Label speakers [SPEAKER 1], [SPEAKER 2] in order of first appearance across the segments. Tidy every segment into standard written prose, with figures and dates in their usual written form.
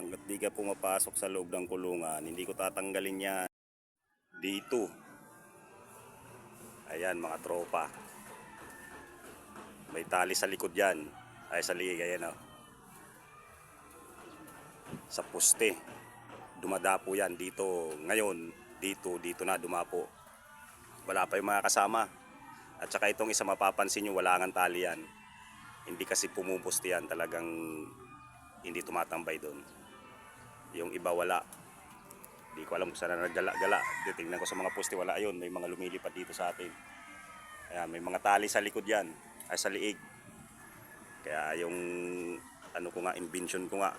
[SPEAKER 1] Hanggat di ka pumapasok sa loob ng kulungan, hindi ko tatanggalin yan. Dito. Ayan mga tropa. May tali sa likod yan. Ay sa liig, ayan o. Sa poste. Dumadapo yan dito. Ngayon, dito na dumapo. Wala pa yung mga kasama. At saka itong isa mapapansin nyo, wala ngang tali yan. Hindi kasi pumupuste yan. Talagang hindi tumatambay doon. Yung iba wala. Hindi ko alam kung saan na naggala-gala. Tingnan ko sa mga poste, wala yun. May mga lumilipad dito sa atin. Ayan, may mga tali sa likod yan. Ay sa liig. Kaya yung ano ko nga, invention ko nga.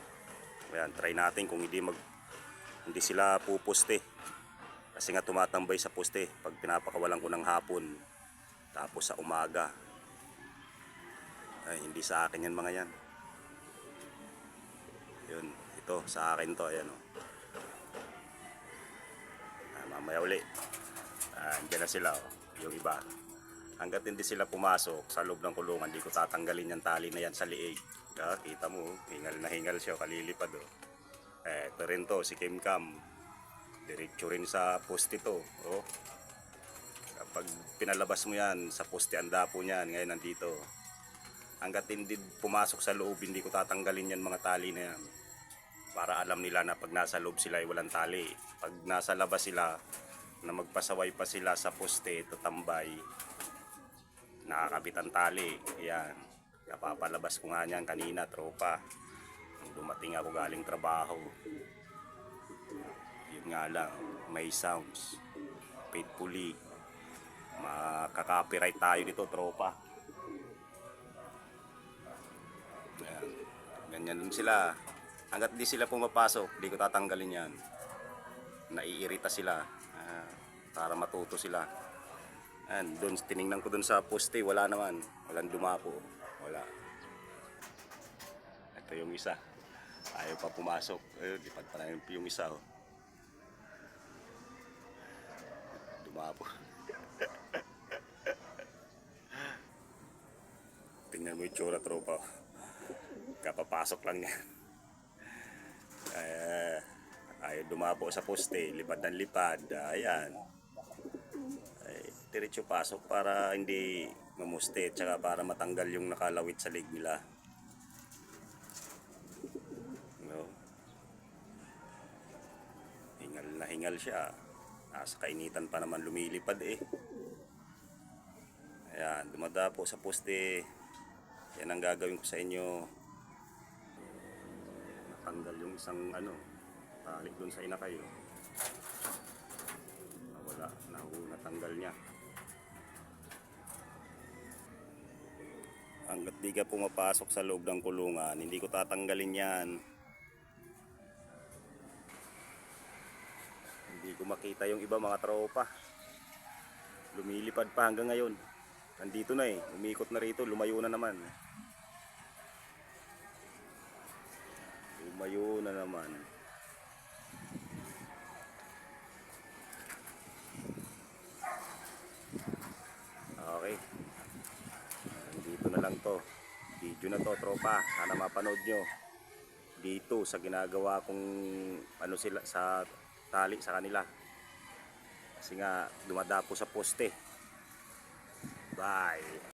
[SPEAKER 1] Ayan, try natin kung hindi sila pupuste. Kasi nga tumatambay sa poste pag pinapakawalan ko ng hapon. Tapos sa umaga. Ay, hindi sa akin yan mga yan. Yun, ito sa akin to, ayan o. Mamaya uli. Diyan na sila o, yung iba. Hanggat hindi sila pumasok sa loob ng kulungan, hindi ko tatanggalin yung tali na yan sa liig. Kita mo, hingal na hingal siya, kalilipad o. Ito rin to, si Kim Cam. Diretso rin sa poste to. O. Kapag pinalabas mo yan, sa poste ang dapo niyan, ngayon nandito. Hanggat hindi pumasok sa loob, hindi ko tatanggalin yan mga tali na yan. Para alam nila na pag nasa loob sila ay walang tali. Pag nasa labas sila, na magpasaway pa sila sa poste, tatambay, nakakabit ang tali. Ayan, napapalabas ko nga niyan kanina, tropa. Dumating ako galing trabaho. Yun nga lang, may sounds. Faithfully, makaka-copyright tayo dito, tropa. Ayan, ganyan din sila. Hanggat di sila pumapasok, di ko tatanggalin yan. Naiirita sila. Para matuto sila. And doon, tiningnan ko doon sa poste, wala naman. Walang dumapo. Wala. Ito yung isa. Ayaw pa pumasok. Lipad pa na yung isa. Oh. Dumapo. Tingnan mo yung tsura, tropa. Kapapasok lang yan. Ayaw dumapo sa poste. Lipad ng lipad. Ayan. Diretso pasok para hindi mamuste at saka para matanggal yung nakalawit sa leg nila. No? Hingal na hingal siya. Nasa kainitan pa naman lumilipad eh. Ayan, dumadapo sa poste. Yan ang gagawin ko sa inyo. Natanggal yung isang tali doon sa inakay. Wala, natanggal niya. Hanggat di ka pumapasok sa loob ng kulungan, hindi ko tatanggalin yan. Hindi ko makita yung iba mga tropa. Lumilipad pa hanggang ngayon. Nandito na eh, umikot na rito, lumayo na naman. Lumayo na naman. Okay. Dito na lang to. Video na to, tropa. Sana mapanood nyo. Dito sa ginagawa kong sila sa tali sa kanila. Kasi nga dumadapo sa poste. Bye.